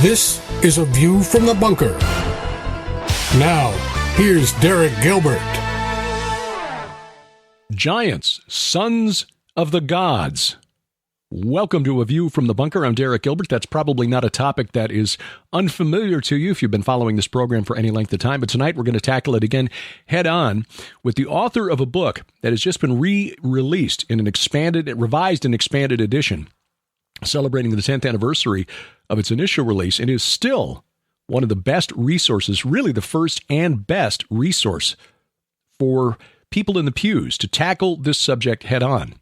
This is A View from the Bunker. Now, here's Derek Gilbert. Giants, sons of the gods. Welcome to A View from the Bunker. I'm Derek Gilbert. That's probably not a topic that is unfamiliar to you if you've been following this program for any length of time. But tonight we're going to tackle it again head on with the author of a book that has just been re-released in an revised and expanded edition, celebrating the 10th anniversary of its initial release, and is still one of the best resources, really the first and best resource for people in the pews to tackle this subject head on.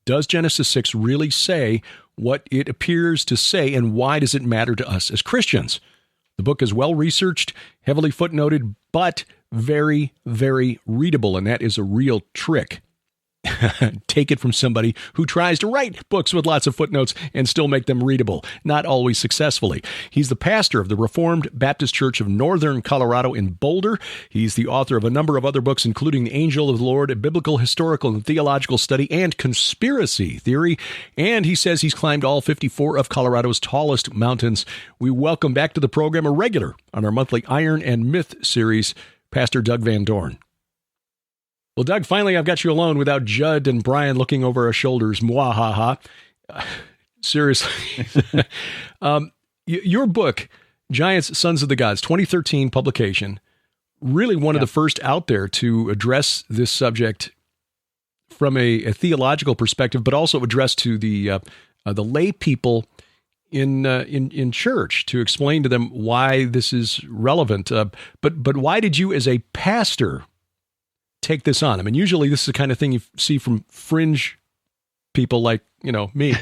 Does Genesis 6 really say what it appears to say, and why does it matter to us as Christians? The book is well researched, heavily footnoted, but very, very readable, and that is a real trick. Take it from somebody who tries to write books with lots of footnotes and still make them readable, not always successfully. He's the pastor of the Reformed Baptist Church of Northern Colorado in Boulder. He's the author of a number of other books, including The Angel of the Lord, a biblical, historical, and theological study, and conspiracy theory. And he says he's climbed all 54 of Colorado's tallest mountains. We welcome back to the program a regular on our monthly Iron and Myth series, Pastor Doug Van Dorn. Well, Doug, finally I've got you alone without Judd and Brian looking over our shoulders. Mwahaha. Seriously. Your book, Giants, Sons of the Gods, 2013 publication, really one of the first out there to address this subject from a theological perspective, but also addressed to the lay people in church, to explain to them why this is relevant. But why did you, as a pastor, take this on? I mean, usually this is the kind of thing you see from fringe people like, me.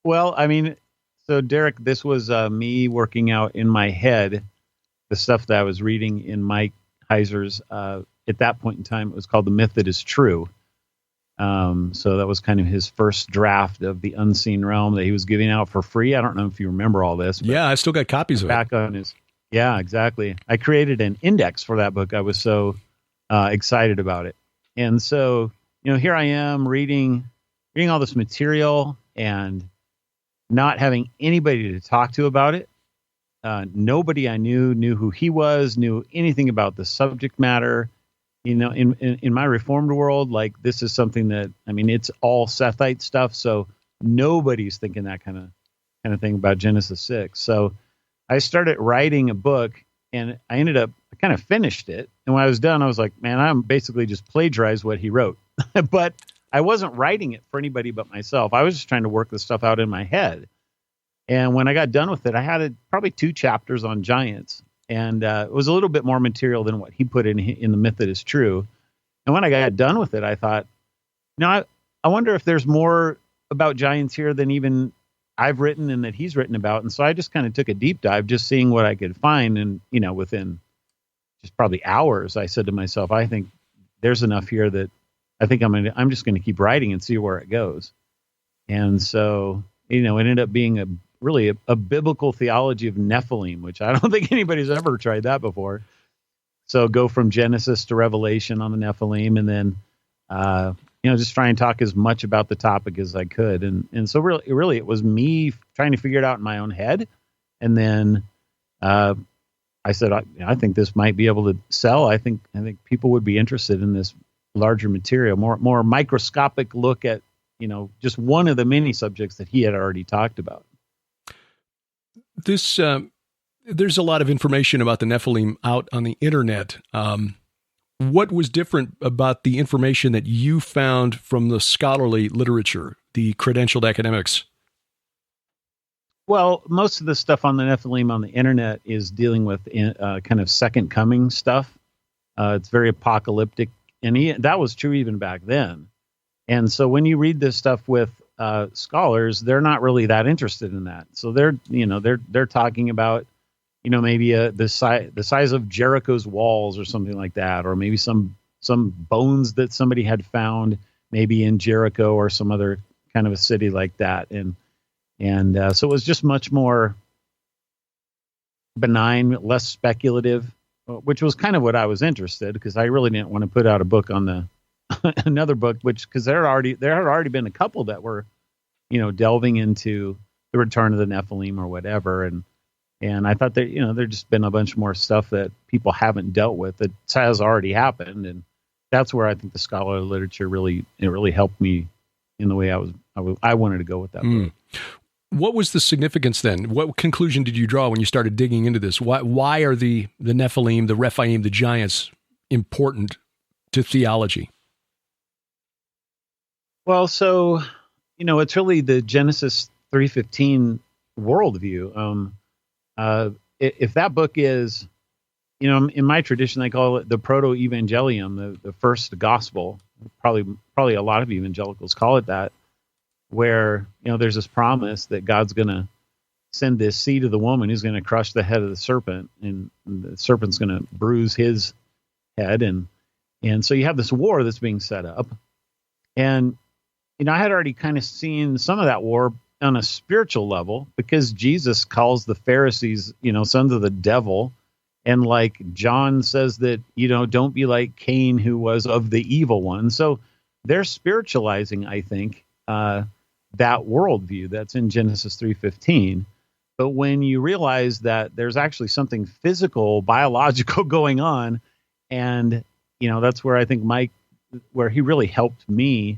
Well, I mean, so Derek, this was me working out in my head the stuff that I was reading in Mike Heiser's, at that point in time, it was called The Myth That Is True. So that was kind of his first draft of the Unseen Realm that he was giving out for free. I don't know if you remember all this. Yeah, I still got copies of it. Back on his... Yeah, exactly. I created an index for that book. I was so excited about it. And so, here I am reading all this material and not having anybody to talk to about it. Nobody I knew who he was, knew anything about the subject matter. In my Reformed world, like, this is something that, it's all Sethite stuff. So nobody's thinking that kind of thing about Genesis 6. So I started writing a book, and I kind of finished it. And when I was done, I was like, man, I'm basically just plagiarized what he wrote. But I wasn't writing it for anybody but myself. I was just trying to work the stuff out in my head. And when I got done with it, I had probably 2 chapters on giants. And it was a little bit more material than what he put in The Myth That Is True. And when I got done with it, I thought, I wonder if there's more about giants here than even I've written and that he's written about. And so I just kind of took a deep dive, just seeing what I could find. And, within just probably hours, I said to myself, I think there's enough here that I think I'm just going to keep writing and see where it goes. And so, it ended up being a biblical theology of Nephilim, which I don't think anybody's ever tried that before. So go from Genesis to Revelation on the Nephilim, and then, just try and talk as much about the topic as I could. And so really it was me trying to figure it out in my own head. And then I said, I think this might be able to sell. I think people would be interested in this larger material, more microscopic look at, just one of the many subjects that he had already talked about. There's a lot of information about the Nephilim out on the internet. What was different about the information that you found from the scholarly literature, the credentialed academics? Well, most of the stuff on the Nephilim on the internet is dealing with kind of second coming stuff. It's very apocalyptic, and that was true even back then. And so when you read this stuff with scholars, they're not really that interested in that. So they're talking about, maybe the size of Jericho's walls or something like that, or maybe some bones that somebody had found maybe in Jericho or some other kind of a city like that. And so it was just much more benign, less speculative, which was kind of what I was interested, because I really didn't want to put out a book on another book, because there had already been a couple that were, delving into the return of the Nephilim or whatever. And I thought that, there's just been a bunch more stuff that people haven't dealt with that has already happened. And that's where I think the scholarly literature really helped me in the way I wanted to go with that book. What was the significance then? What conclusion did you draw when you started digging into this? Why are the Nephilim, the Rephaim, the giants important to theology? Well, so, it's really the Genesis 3:15 worldview. If that book is, in my tradition, they call it the proto-evangelium, the first gospel. Probably a lot of evangelicals call it that, where, there's this promise that God's going to send this seed of the woman who's going to crush the head of the serpent, and the serpent's going to bruise his head. And so you have this war that's being set up. And, I had already kind of seen some of that war on a spiritual level, because Jesus calls the Pharisees, sons of the devil. And like John says that, don't be like Cain, who was of the evil one. So they're spiritualizing, I think, that worldview that's in Genesis 3:15. But when you realize that there's actually something physical, biological going on, and, that's where I think where he really helped me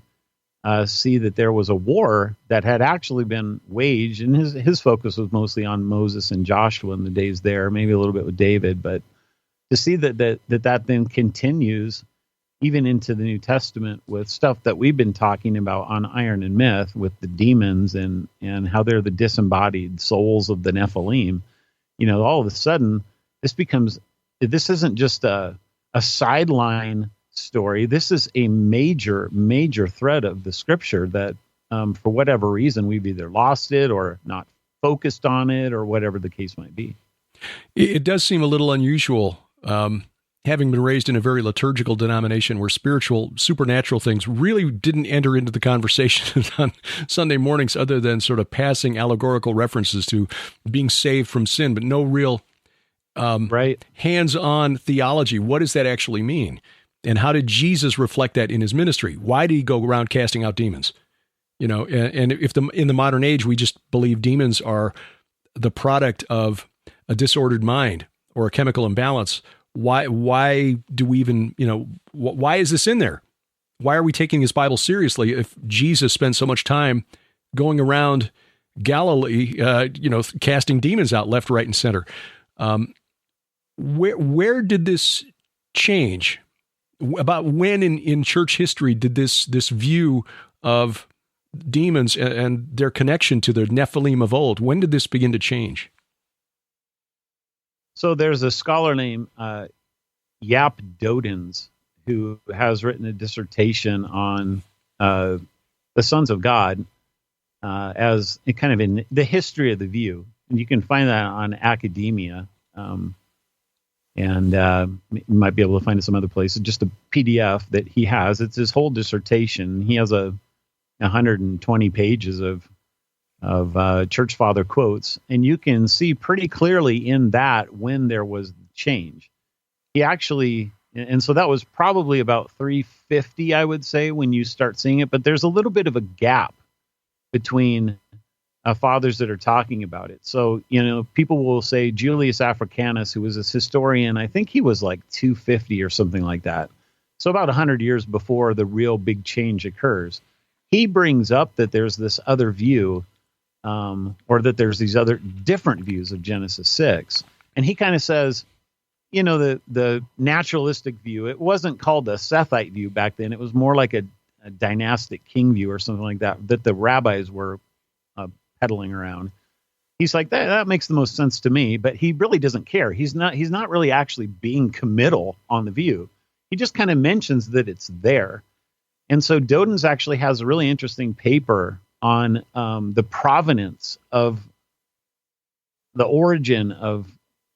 see that there was a war that had actually been waged, and his focus was mostly on Moses and Joshua in the days there, maybe a little bit with David, but to see that then continues even into the New Testament with stuff that we've been talking about on Iron and Myth with the demons and how they're the disembodied souls of the Nephilim. All of a sudden this isn't just a sideline story. This is a major, major thread of the scripture that, for whatever reason, we've either lost it or not focused on it or whatever the case might be. It does seem a little unusual, having been raised in a very liturgical denomination where supernatural things really didn't enter into the conversation on Sunday mornings, other than sort of passing allegorical references to being saved from sin, but no real hands-on theology. What does that actually mean? And how did Jesus reflect that in his ministry? Why did he go around casting out demons? And if in the modern age, we just believe demons are the product of a disordered mind or a chemical imbalance, why do we even, why is this in there? Why are we taking this Bible seriously if Jesus spent so much time going around Galilee, casting demons out left, right, and center? Where did this change? About when in church history did this view of demons and their connection to the Nephilim of old, when did this begin to change? So there's a scholar named Jaap Dodens who has written a dissertation on the sons of God as kind of in the history of the view. And you can find that on academia. And you might be able to find it some other places, just a PDF that he has. It's his whole dissertation. He has 120 pages of church father quotes, and you can see pretty clearly in that when there was change. He actually, and so that was probably about 350, I would say, when you start seeing it, but there's a little bit of a gap between fathers that are talking about it. So, people will say Julius Africanus, who was this historian, I think he was like 250 or something like that. So about 100 years before the real big change occurs. He brings up that there's this other view, or that there's these other different views of Genesis 6. And he kind of says, the naturalistic view, it wasn't called a Sethite view back then. It was more like a dynastic king view or something like that the rabbis were peddling around. He's like, that makes the most sense to me, but he really doesn't care. He's not really actually being committal on the view. He just kind of mentions that it's there. And so Dodens actually has a really interesting paper on the provenance of the origin of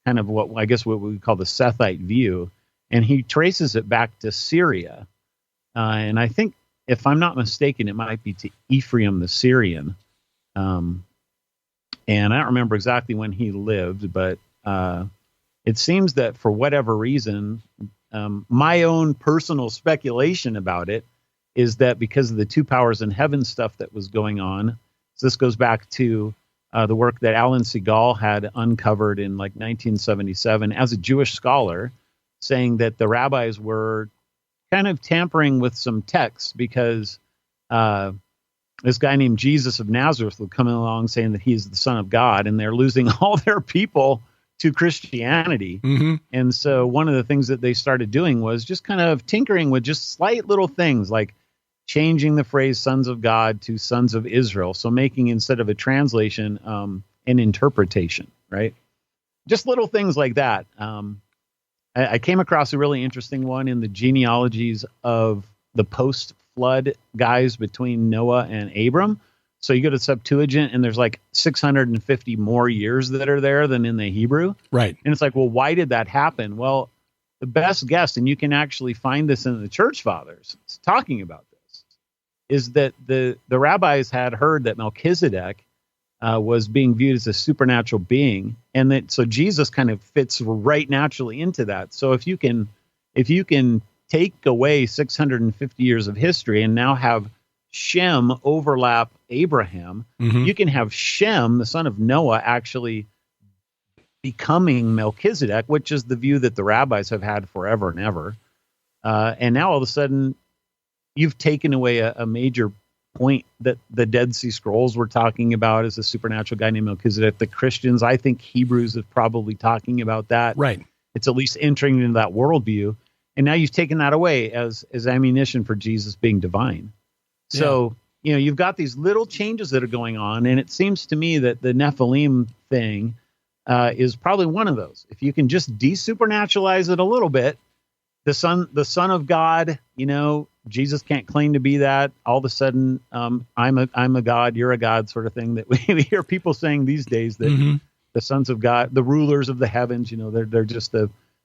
kind of what we call the Sethite view. And he traces it back to Syria. And I think, if I'm not mistaken, it might be to Ephraim the Syrian. And I don't remember exactly when he lived, but it seems that for whatever reason, my own personal speculation about it is that because of the two powers in heaven stuff that was going on, so this goes back to the work that Alan Segal had uncovered in like 1977 as a Jewish scholar, saying that the rabbis were kind of tampering with some texts because this guy named Jesus of Nazareth would come along saying that he's the Son of God, and they're losing all their people to Christianity. Mm-hmm. And so one of the things that they started doing was just kind of tinkering with just slight little things like changing the phrase sons of God to sons of Israel. So making, instead of a translation, an interpretation, right? Just little things like that. I came across a really interesting one in the genealogies of the post-flood guys between Noah and Abram. So you go to Septuagint and there's like 650 more years that are there than in the Hebrew. Right. And it's like, well, why did that happen? Well, the best guess, and you can actually find this in the Church Fathers talking about this, is that the rabbis had heard that Melchizedek was being viewed as a supernatural being, and that so Jesus kind of fits right naturally into that. So if you can take away 650 years of history and now have Shem overlap Abraham, Mm-hmm. you can have Shem, the son of Noah, actually becoming Melchizedek, which is the view that the rabbis have had forever and ever. And now all of a sudden, you've taken away a major point that the Dead Sea Scrolls were talking about as a supernatural guy named Melchizedek. The Christians, I think Hebrews is probably talking about that. Right. It's at least entering into that worldview. And now you've taken that away as ammunition for Jesus being divine. So, you've got these little changes that are going on. And it seems to me that the Nephilim thing is probably one of those. If you can just desupernaturalize it a little bit, the son of God, Jesus can't claim to be that. All of a sudden, I'm a God, you're a God sort of thing that we hear people saying these days, that Mm-hmm. the sons of God, the rulers of the heavens,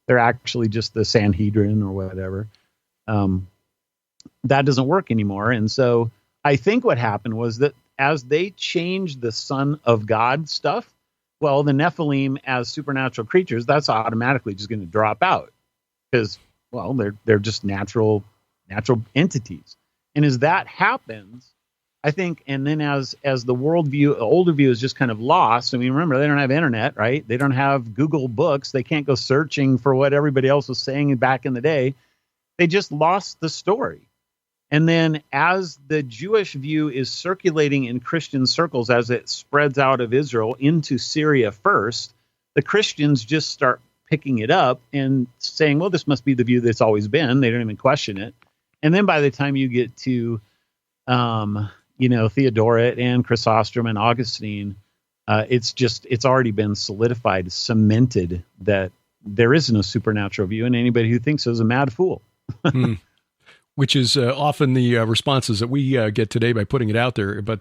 they're actually just the Sanhedrin or whatever. That doesn't work anymore. And so I think what happened was that as they changed the Son of God stuff, well, the Nephilim as supernatural creatures, that's automatically just going to drop out because, well, they're just natural entities. And as that happens, I think, and then as the worldview, the older view is just kind of lost. I mean, remember, they don't have internet, right? They don't have Google Books. They can't go searching for what everybody else was saying back in the day. They just lost the story. And then as the Jewish view is circulating in Christian circles, as it spreads out of Israel into Syria first, the Christians just start picking it up and saying, well, this must be the view that's always been. They don't even question it. And then by the time you get to, Theodoret and Chrysostom and Augustine, it's already been solidified, cemented that there is no supernatural view, and anybody who thinks so is a mad fool. Which is often the responses that we get today by putting it out there. But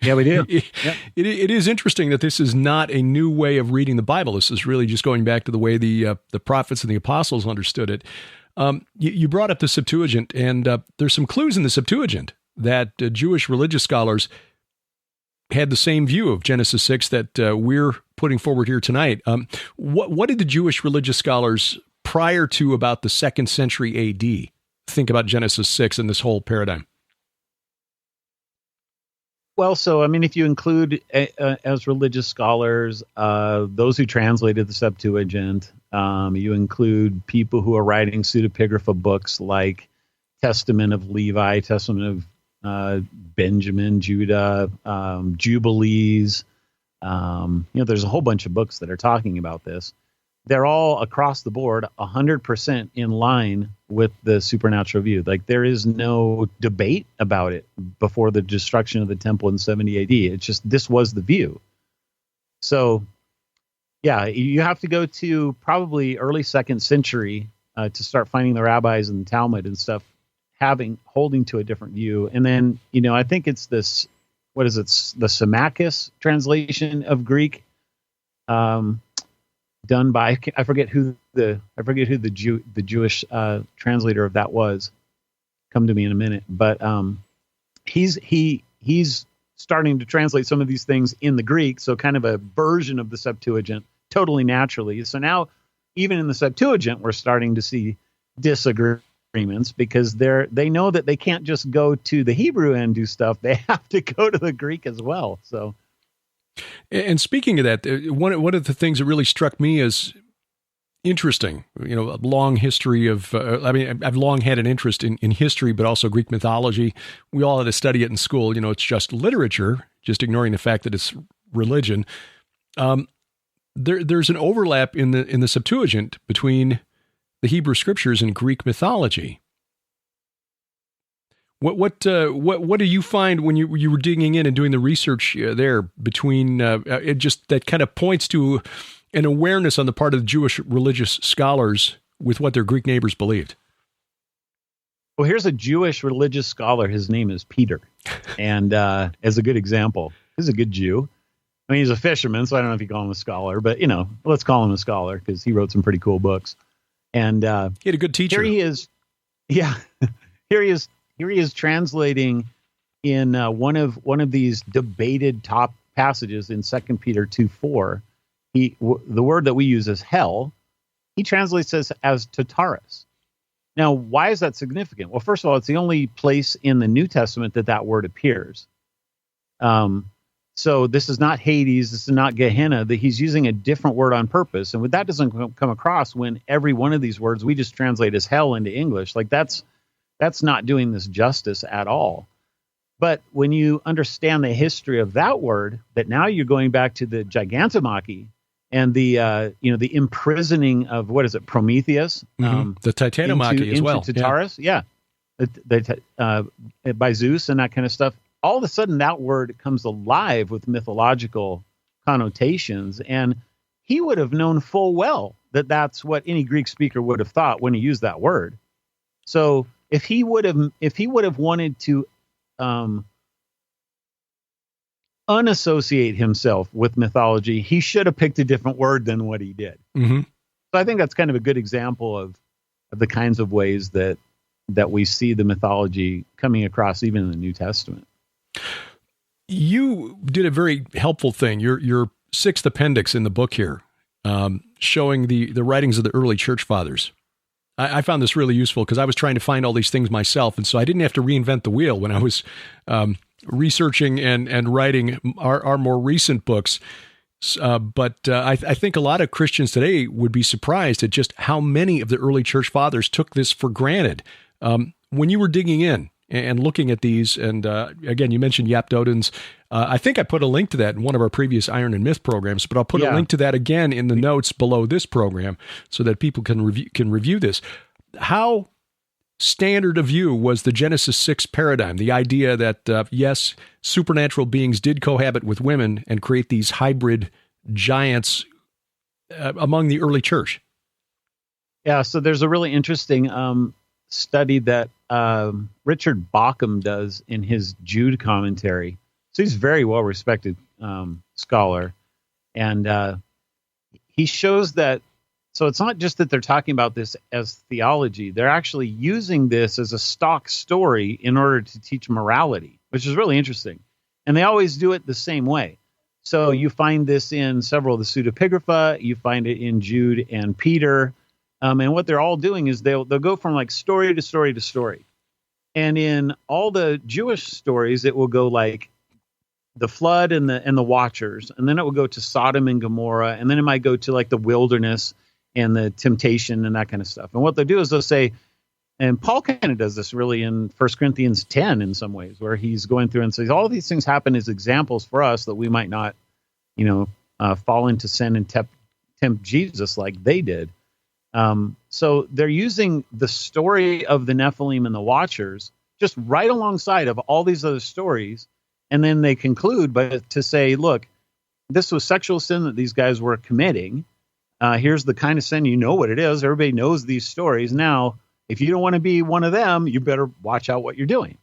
yeah, we do. It is interesting that this is not a new way of reading the Bible. This is really just going back to the way the prophets and the apostles understood it. You brought up the Septuagint, and there's some clues in the Septuagint that Jewish religious scholars had the same view of Genesis 6 that we're putting forward here tonight. What did the Jewish religious scholars prior to about the 2nd century AD think about Genesis 6 and this whole paradigm? Well, so, I mean, if you include as religious scholars, those who translated the Septuagint, you include people who are writing pseudepigrapha books like Testament of Levi, Testament of Benjamin, Judah, Jubilees. There's a whole bunch of books that are talking about this. They're all across the board 100% in line with the supernatural view. Like, there is no debate about it before the destruction of the temple in 70 AD. It's just, this was the view. So, yeah, you have to go to probably early 2nd century to start finding the rabbis and the Talmud and stuff holding to a different view. And then, I think it's this, what is it? The Symmachus translation of Greek, done by, I forget who the Jewish translator of that was. Come to me in a minute, but he's starting to translate some of these things in the Greek, so kind of a version of the Septuagint, totally naturally. So now, even in the Septuagint, we're starting to see disagreements because they know that they can't just go to the Hebrew and do stuff; they have to go to the Greek as well. So, And speaking of that, one of the things that really struck me as interesting, a long history of, I've long had an interest in history, but also Greek mythology. We all had to study it in school. It's just literature, just ignoring the fact that it's religion. There's an overlap in the Septuagint between the Hebrew scriptures and Greek mythology. What do you find when you were digging in and doing the research there between it just that kind of points to an awareness on the part of the Jewish religious scholars with what their Greek neighbors believed? Well, here's a Jewish religious scholar. His name is Peter, and as a good example, he's a good Jew. I mean, he's a fisherman, so I don't know if you call him a scholar, but let's call him a scholar because he wrote some pretty cool books. And he had a good teacher. Here he is. Yeah, here he is. Here he is translating in one of these debated top passages in 2 Peter 2:4. The word that we use as hell, he translates this as Tartarus. Now, why is that significant? Well, first of all, it's the only place in the New Testament that word appears. So this is not Hades, this is not Gehenna. That he's using a different word on purpose, and that doesn't come across when every one of these words we just translate as hell into English. Like that's not doing this justice at all. But when you understand the history of that word, that now you're going back to the gigantomachy and the imprisoning of Prometheus, the Titanomachy as well, into Tartarus, by Zeus and that kind of stuff. All of a sudden, that word comes alive with mythological connotations, and he would have known full well that that's what any Greek speaker would have thought when he used that word. So if he would have wanted to unassociate himself with mythology, he should have picked a different word than what he did. Mm-hmm. So I think that's kind of a good example of the kinds of ways that we see the mythology coming across even in the New Testament. You did a very helpful thing. Your sixth appendix in the book here, showing the writings of the early church fathers. I found this really useful because I was trying to find all these things myself, and so I didn't have to reinvent the wheel when I was researching and writing our more recent books. But I think a lot of Christians today would be surprised at just how many of the early church fathers took this for granted. When you were digging in and looking at these, and again, you mentioned Yap Dodin's. I think I put a link to that in one of our previous Iron and Myth programs, but I'll put a link to that again in the notes below this program so that people can review this. How standard of view was the Genesis 6 paradigm, the idea that, yes, supernatural beings did cohabit with women and create these hybrid giants among the early church? Yeah, so there's a really interesting study that Richard Bauckham does in his Jude commentary. So he's a very well-respected scholar. And he shows that, so it's not just that they're talking about this as theology. They're actually using this as a stock story in order to teach morality, which is really interesting. And they always do it the same way. So you find this in several of the pseudepigrapha. You find it in Jude and Peter. And what they're all doing is they'll go from like story to story to story. And in all the Jewish stories, it will go like the flood and the watchers, and then it will go to Sodom and Gomorrah, and then it might go to like the wilderness and the temptation and that kind of stuff. And what they'll do is they'll say, and Paul kind of does this really in 1 Corinthians 10 in some ways, where he's going through and says, all these things happen as examples for us that we might not, fall into sin and tempt Jesus like they did. So they're using the story of the Nephilim and the Watchers just right alongside of all these other stories. And then they conclude to say, look, this was sexual sin that these guys were committing. Here's the kind of sin, you know what it is. Everybody knows these stories. Now, if you don't want to be one of them, you better watch out what you're doing.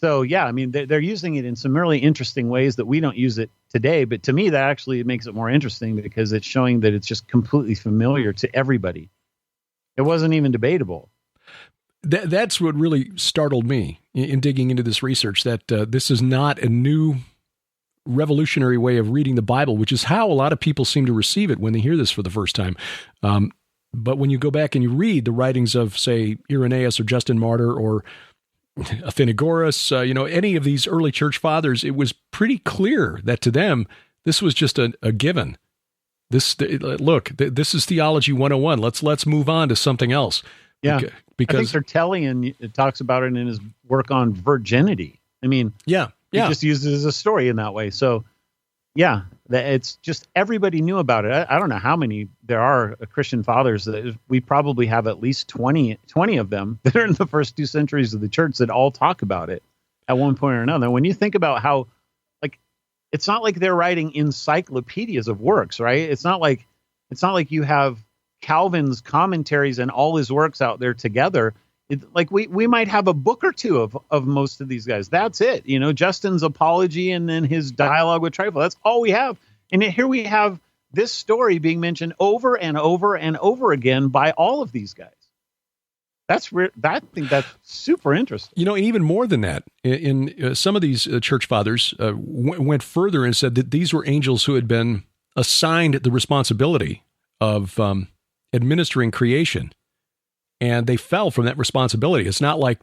So, yeah, I mean, they're using it in some really interesting ways that we don't use it today. But to me, that actually makes it more interesting because it's showing that it's just completely familiar to everybody. It wasn't even debatable. That's what really startled me in digging into this research, that this is not a new revolutionary way of reading the Bible, which is how a lot of people seem to receive it when they hear this for the first time. But when you go back and you read the writings of, say, Irenaeus or Justin Martyr or Athenagoras, any of these early church fathers, it was pretty clear that to them, this was just a given. This is theology 101. Let's move on to something else. Yeah, because I think Tertullian talks about it in his work on virginity. I mean, he just uses it as a story in that way. So, yeah, it's just everybody knew about it. I don't know how many there are Christian fathers. We probably have at least 20 of them that are in the first 2 centuries of the church that all talk about it at one point or another. When you think about how, it's not like they're writing encyclopedias of works, right? It's not like you have Calvin's commentaries and all his works out there together. We might have a book or two of most of these guys. That's it. Justin's apology and then his dialogue with Trifle. That's all we have. And here we have this story being mentioned over and over and over again by all of these guys. I think that's super interesting. And even more than that, in some of these church fathers went further and said that these were angels who had been assigned the responsibility of administering creation, and they fell from that responsibility. It's not like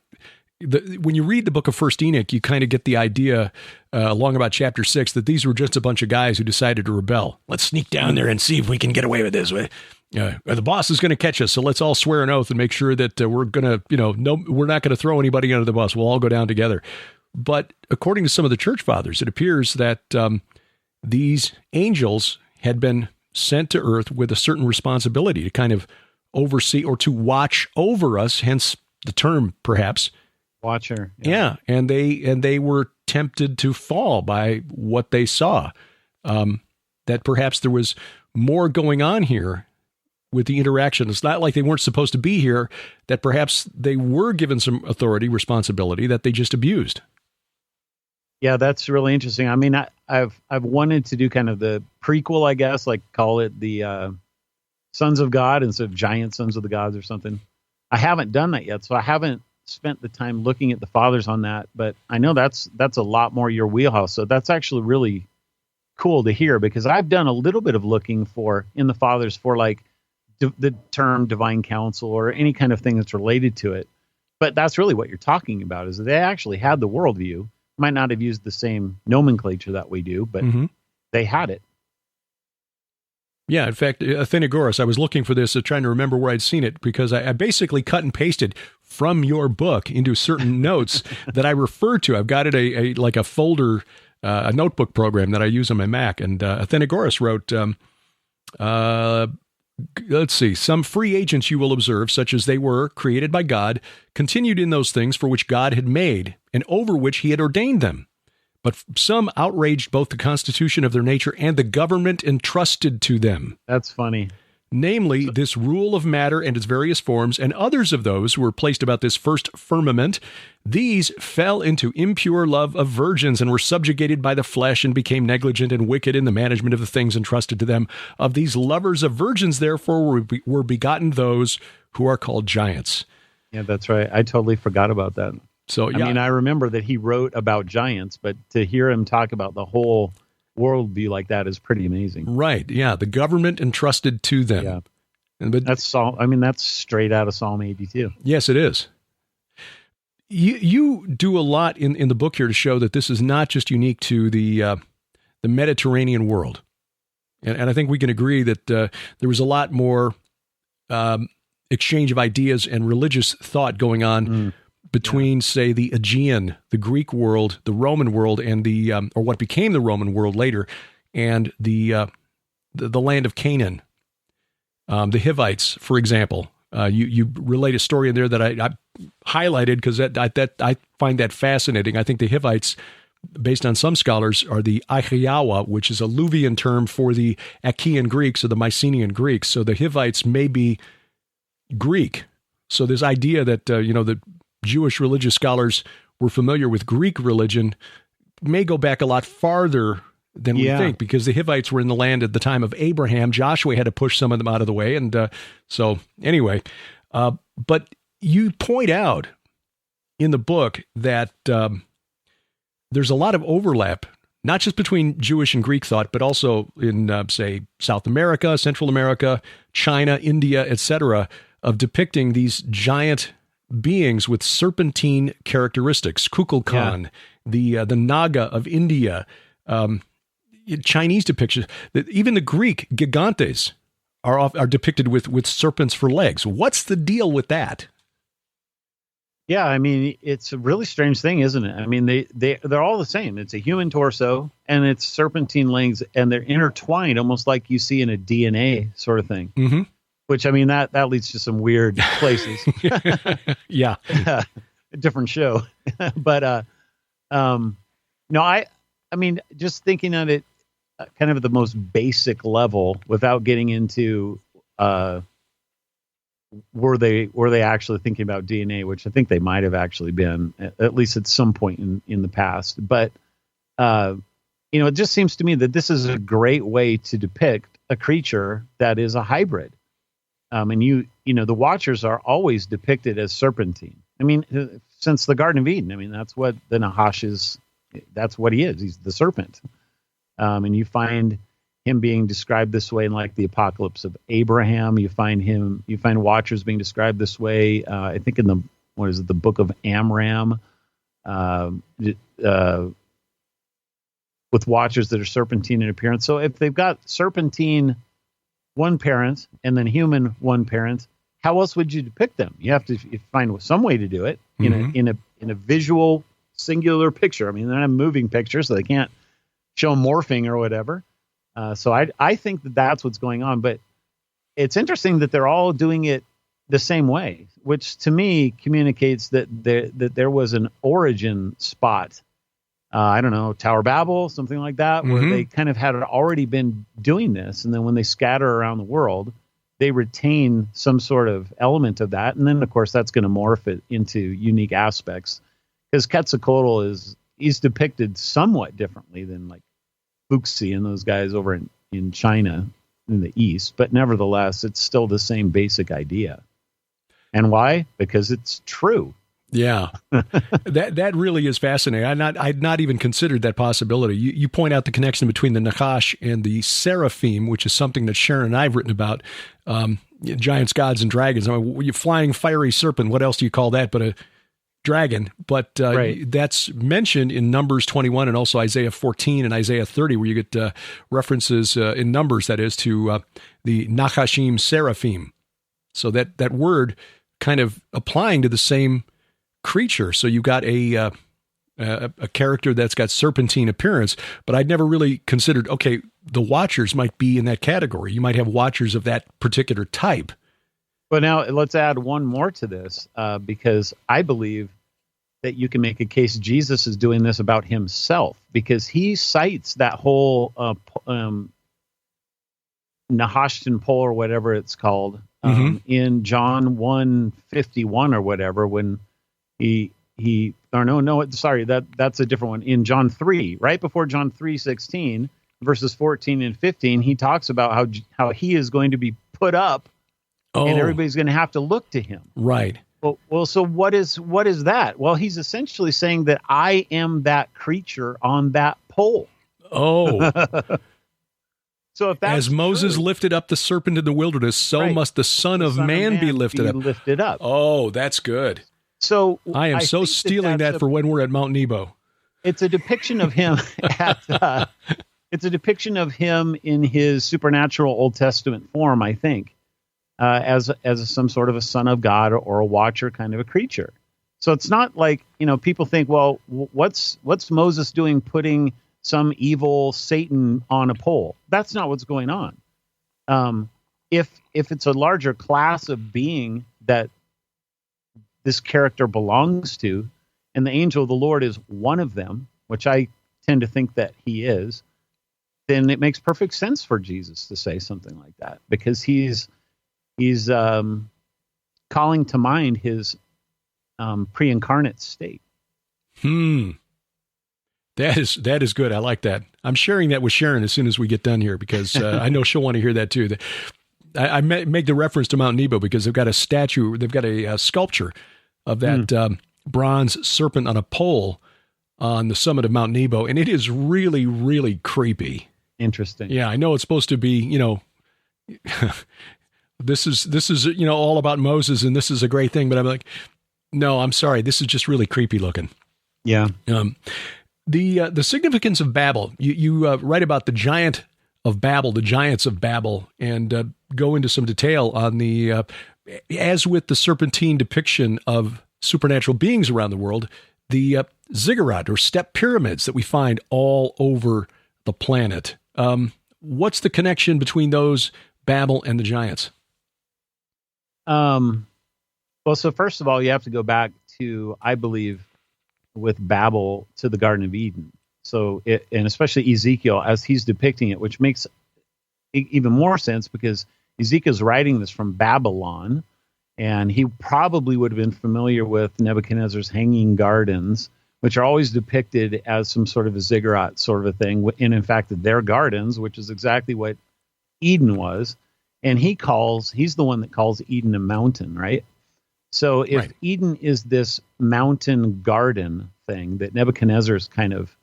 when you read the book of First Enoch, you kind of get the idea along about chapter 6 that these were just a bunch of guys who decided to rebel. Let's sneak down there and see if we can get away with this. The boss is going to catch us, so let's all swear an oath and make sure that we're going to, we're not going to throw anybody under the bus. We'll all go down together. But according to some of the church fathers, it appears that these angels had been sent to earth with a certain responsibility to kind of oversee or to watch over us, hence the term, perhaps. Watcher. Yeah. And they were tempted to fall by what they saw. That perhaps there was more going on here with the interaction. It's not like they weren't supposed to be here, that perhaps they were given some authority, responsibility that they just abused. Yeah, that's really interesting. I mean, I've wanted to do kind of the prequel, I guess, like call it the Sons of God instead of Giant Sons of the Gods or something. I haven't done that yet, so I haven't spent the time looking at the fathers on that. But I know that's a lot more your wheelhouse. So that's actually really cool to hear, because I've done a little bit of looking in the fathers for like the term divine counsel or any kind of thing that's related to it. But that's really what you're talking about, is that they actually had the worldview. Might not have used the same nomenclature that we do, but they had it. Yeah, in fact, Athenagoras, I was looking for this, trying to remember where I'd seen it, because I basically cut and pasted from your book into certain notes that I refer to. I've got it like a folder, a notebook program that I use on my Mac. And Athenagoras wrote, let's see, some free agents you will observe, such as they were created by God, continued in those things for which God had made, and over which he had ordained them. But some outraged both the constitution of their nature and the government entrusted to them. That's funny. Namely, this rule of matter and its various forms, and others of those who were placed about this first firmament. These fell into impure love of virgins and were subjugated by the flesh and became negligent and wicked in the management of the things entrusted to them. Of these lovers of virgins, therefore, were begotten those who are called giants. Yeah, that's right. I totally forgot about that. So, yeah. I mean, I remember that he wrote about giants, but to hear him talk about the whole worldview like that is pretty amazing. Right. Yeah. The government entrusted to them. Yeah. But that's straight out of Psalm 82. Yes, it is. You do a lot in the book here to show that this is not just unique to the Mediterranean world. And I think we can agree that there was a lot more exchange of ideas and religious thought going on between, say, the Aegean, the Greek world, the Roman world, and the or what became the Roman world later, and the land of Canaan, the Hivites, for example. You relate a story in there that I highlighted because I find that fascinating. I think the Hivites, based on some scholars, are the Achaeawa, which is a Luvian term for the Achaean Greeks or the Mycenaean Greeks. So the Hivites may be Greek. So this idea that the Jewish religious scholars were familiar with Greek religion may go back a lot farther than we think, because the Hivites were in the land at the time of Abraham. Joshua had to push some of them out of the way. And so anyway, but you point out in the book that there's a lot of overlap, not just between Jewish and Greek thought, but also in, say, South America, Central America, China, India, etc., of depicting these giant beings with serpentine characteristics. Kukulkan, the Naga of India, Chinese depictions. Even the Greek gigantes are depicted with serpents for legs. What's the deal with that? Yeah, I mean, it's a really strange thing, isn't it? I mean, they're all the same. It's a human torso and it's serpentine legs, and they're intertwined almost like you see in a DNA sort of thing. Mm-hmm. Which, I mean, that leads to some weird places. Yeah. A different show. But no, I mean, just thinking on it kind of at the most basic level without getting into were they actually thinking about DNA, which I think they might have actually been, at least at some point in the past. But, it just seems to me that this is a great way to depict a creature that is a hybrid. And the Watchers are always depicted as serpentine. I mean, since the Garden of Eden, I mean, that's what the Nahash is. That's what he is. He's the serpent. And you find him being described this way in like the Apocalypse of Abraham. You find Watchers being described this way. I think in the Book of Amram, with Watchers that are serpentine in appearance. So if they've got serpentine one parent and then human one parent, how else would you depict them? You have to find some way to do it in a visual singular picture. I mean, they're not moving pictures, so they can't show morphing or whatever. So I think that's what's going on. But it's interesting that they're all doing it the same way, which to me communicates that there was an origin spot. I don't know, Tower Babel, something like that, where they kind of had already been doing this. And then when they scatter around the world, they retain some sort of element of that. And then, of course, that's going to morph it into unique aspects. Because Quetzalcoatl he's depicted somewhat differently than like Fuxi and those guys over in China in the East. But nevertheless, it's still the same basic idea. And why? Because it's true. Yeah, that really is fascinating. I'd not even considered that possibility. You point out the connection between the Nachash and the Seraphim, which is something that Sharon and I've written about. Giants, gods, and dragons. I mean, you flying fiery serpent. What else do you call that but a dragon? But right. That's mentioned in Numbers 21 and also Isaiah 14 and Isaiah 30, where you get references in Numbers, that is, to the Nachashim Seraphim. So that word kind of applying to the same creature. So you got a character that's got serpentine appearance, but I'd never really considered, okay, the Watchers might be in that category. You might have Watchers of that particular type. But now let's add one more to this, because I believe that you can make a case Jesus is doing this about himself, because he cites that whole Nahashtan pole or whatever it's called in John 1:51 or whatever, when that's a different one. In John 3, right before John 3:16, verses 14 and 15, he talks about how he is going to be put up and everybody's going to have to look to him. Right. Well, so what is that? Well, he's essentially saying that I am that creature on that pole. Oh. So if that's as Moses true, lifted up the serpent in the wilderness, so right, must the Son of Man be lifted up. Oh, that's good. So I am so stealing that for when we're at Mount Nebo. It's a depiction of him it's a depiction of him in his supernatural Old Testament form, I think, as some sort of a son of God or a watcher kind of a creature. So it's not like, people think, well, what's Moses doing putting some evil Satan on a pole? That's not what's going on. If it's a larger class of being that this character belongs to, and the angel of the Lord is one of them, which I tend to think that he is, then it makes perfect sense for Jesus to say something like that, because he's calling to mind his pre-incarnate state. That is good. I like that. I'm sharing that with Sharon as soon as we get done here, because I know she'll want to hear that too. I make the reference to Mount Nebo because they've got a statue, they've got a sculpture of that bronze serpent on a pole on the summit of Mount Nebo, and it is really, really creepy. Interesting. Yeah, I know it's supposed to be, this is all about Moses, and this is a great thing, but I'm like, No, I'm sorry. This is just really creepy looking. Yeah. The significance of Babel. You write about the giant of Babel, the giants of Babel, and go into some detail on the, as with the serpentine depiction of supernatural beings around the world, the ziggurat or step pyramids that we find all over the planet. What's the connection between those, Babel, and the giants? Well, so first of all, you have to go back to, I believe, with Babel to the Garden of Eden. So, and especially Ezekiel, as he's depicting it, which makes even more sense because Ezekiel's writing this from Babylon, and he probably would have been familiar with Nebuchadnezzar's hanging gardens, which are always depicted as some sort of a ziggurat sort of a thing. And in fact, their gardens, which is exactly what Eden was. And he's the one that calls Eden a mountain, right? So if Eden is this mountain garden thing that Nebuchadnezzar is kind of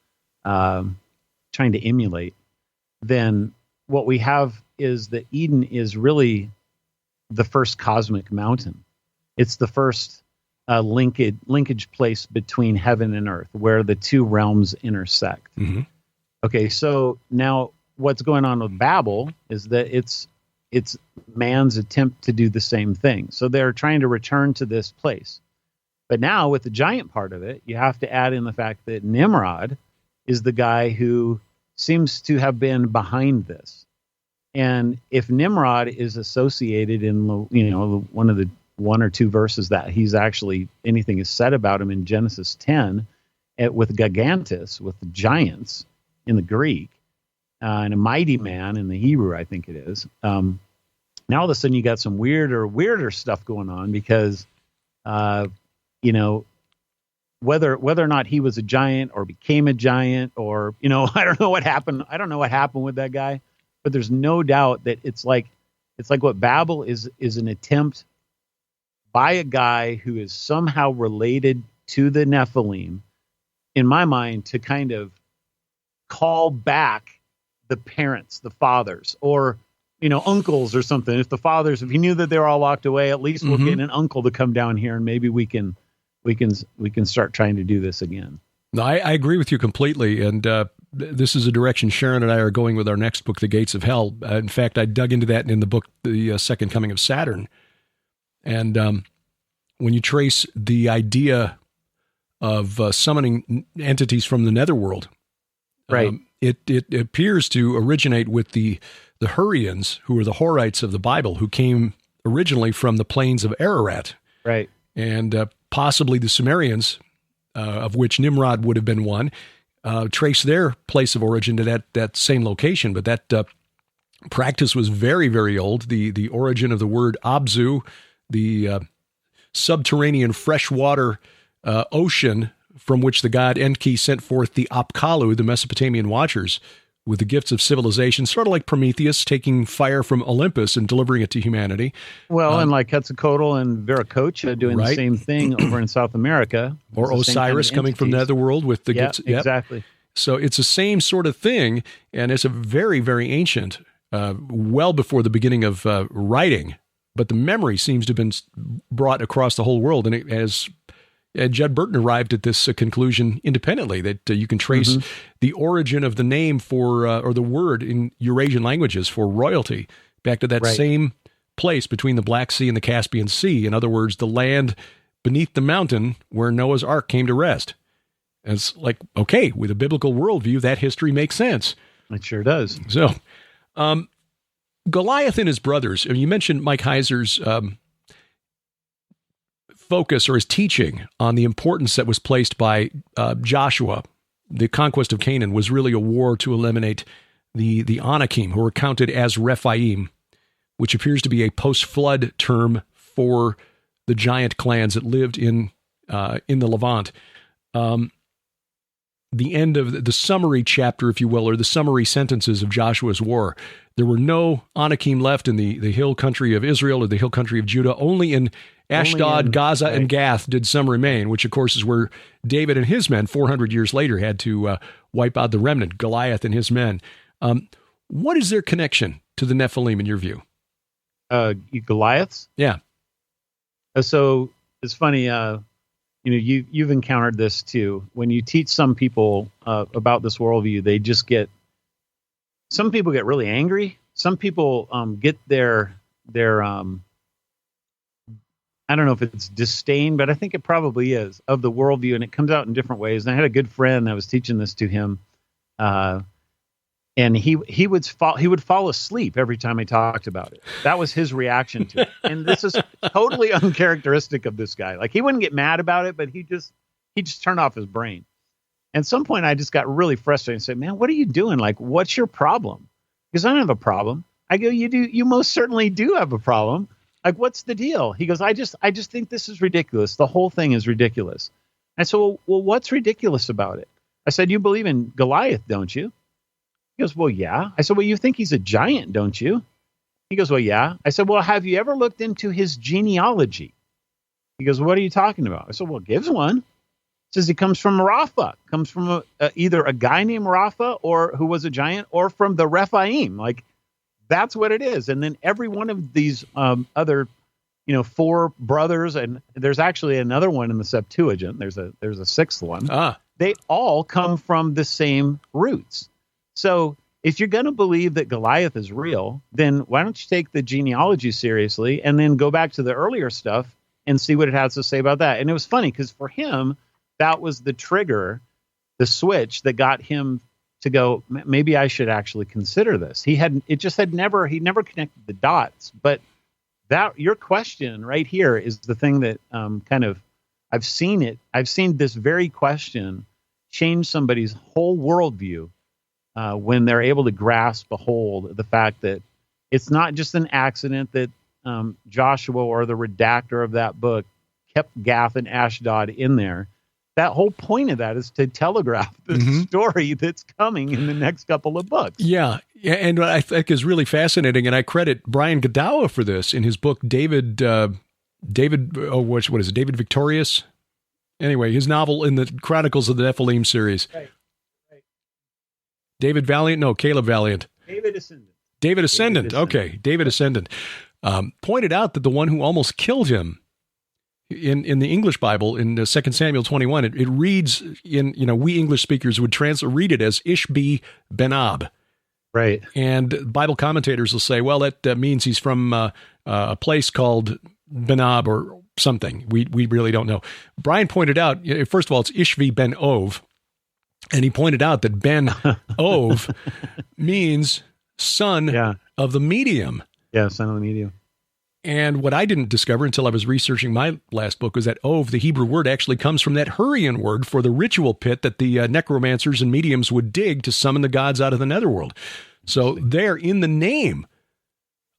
trying to emulate, then what we have is that Eden is really the first cosmic mountain. It's the first linkage place between heaven and earth, where the two realms intersect. Mm-hmm. Okay, so now what's going on with Babel is that it's man's attempt to do the same thing. So they're trying to return to this place. But now with the giant part of it, you have to add in the fact that Nimrod is the guy who seems to have been behind this. And if Nimrod is associated in, one of the one or two verses that he's actually, anything is said about him in Genesis 10 with Gigantus, with the giants in the Greek, and a mighty man in the Hebrew, I think it is. Now all of a sudden you got some weirder stuff going on because, whether or not he was a giant or became a giant or, I don't know what happened. I don't know what happened with that guy, but there's no doubt that it's like what Babel is an attempt by a guy who is somehow related to the Nephilim, in my mind, to kind of call back the parents, the fathers, or uncles or something. If he knew that they were all locked away, at least we'll get an uncle to come down here and maybe we can start trying to do this again. No, I agree with you completely. And this is a direction Sharon and I are going with our next book, The Gates of Hell. In fact, I dug into that in the book, The Second Coming of Saturn. And when you trace the idea of summoning entities from the netherworld, right? It appears to originate with the Hurrians, who are the Horites of the Bible, who came originally from the plains of Ararat. Right. And possibly the Sumerians, of which Nimrod would have been one, trace their place of origin to that same location. But that practice was very, very old. The origin of the word Abzu, the subterranean freshwater ocean from which the god Enki sent forth the Apkallu, the Mesopotamian watchers, with the gifts of civilization, sort of like Prometheus taking fire from Olympus and delivering it to humanity. Well, and like Quetzalcoatl and Viracocha doing the same thing over in South America. Or Osiris coming from the netherworld with the gifts. Yep. Exactly. So it's the same sort of thing, and it's a very, very ancient, well before the beginning of writing, but the memory seems to have been brought across the whole world, and it has... Judd Burton arrived at this conclusion independently, that you can trace the origin of the name for, or the word in Eurasian languages for royalty back to that same place between the Black Sea and the Caspian Sea. In other words, the land beneath the mountain where Noah's Ark came to rest. And it's like, okay, with a biblical worldview, that history makes sense. It sure does. So, Goliath and his brothers, you mentioned Mike Heiser's focus or his teaching on the importance that was placed by Joshua. The conquest of Canaan was really a war to eliminate the Anakim, who were counted as Rephaim, which appears to be a post-flood term for the giant clans that lived in the Levant. The end of the summary chapter, if you will, or the summary sentences of Joshua's war. There were no Anakim left in the hill country of Israel or the hill country of Judah. Only in Ashdod, Gaza, and Gath did some remain, which, of course, is where David and his men 400 years later had to wipe out the remnant, Goliath and his men. What is their connection to the Nephilim in your view? Goliaths? Yeah. So it's funny. you've encountered this too. When you teach some people about this worldview, some people get really angry. Some people get their I don't know if it's disdain, but I think it probably is, of the worldview, and it comes out in different ways. And I had a good friend that was teaching this to him, and he would fall asleep every time I talked about it. That was his reaction to it. And this is totally uncharacteristic of this guy. Like, he wouldn't get mad about it, but he just turned off his brain. And at some point, I just got really frustrated and said, "Man, what are you doing? Like, what's your problem?" Because I don't have a problem. I go, "You do. You most certainly do have a problem. Like, what's the deal?" He goes, I just think this is ridiculous. The whole thing is ridiculous." I said, well, what's ridiculous about it? I said, "You believe in Goliath, don't you?" He goes, "Well, yeah." I said, "Well, you think he's a giant, don't you?" He goes, "Well, yeah." I said, "Well, have you ever looked into his genealogy?" He goes, "What are you talking about?" I said, "Well, gives one." It says he comes from Rapha, comes from either a guy named Rapha, or who was a giant, or from the Rephaim. Like, that's what it is. And then every one of these other, 4 brothers, and there's actually another one in the Septuagint. There's a 6th one. They all come from the same roots. So if you're going to believe that Goliath is real, then why don't you take the genealogy seriously and then go back to the earlier stuff and see what it has to say about that? And it was funny because for him, that was the trigger, the switch that got him to go, maybe I should actually consider this. He never connected the dots. But that, your question right here is the thing that I've seen this very question change somebody's whole worldview when they're able to grasp a hold of the fact that it's not just an accident that Joshua or the redactor of that book kept Gath and Ashdod in there. That whole point of that is to telegraph the story that's coming in the next couple of books. Yeah, and what I think is really fascinating, and I credit Brian Godawa for this in his book, David Victorious? Anyway, his novel in the Chronicles of the Nephilim series. Right. David Valiant? No, Caleb Valiant. David Ascendant. Okay, David Ascendant. Pointed out that the one who almost killed him in the English Bible, in 2 Samuel 21, it reads we English speakers would read it as Ishbi Benab. Right. And Bible commentators will say, well, that means he's from a place called Benab or something. We really don't know. Brian pointed out, first of all, it's Ishvi Ben Ov. And he pointed out that Ben Ov means son of the medium. Yeah, son of the medium. And what I didn't discover until I was researching my last book was that Ov, the Hebrew word, actually comes from that Hurrian word for the ritual pit that the necromancers and mediums would dig to summon the gods out of the netherworld. So they're in the name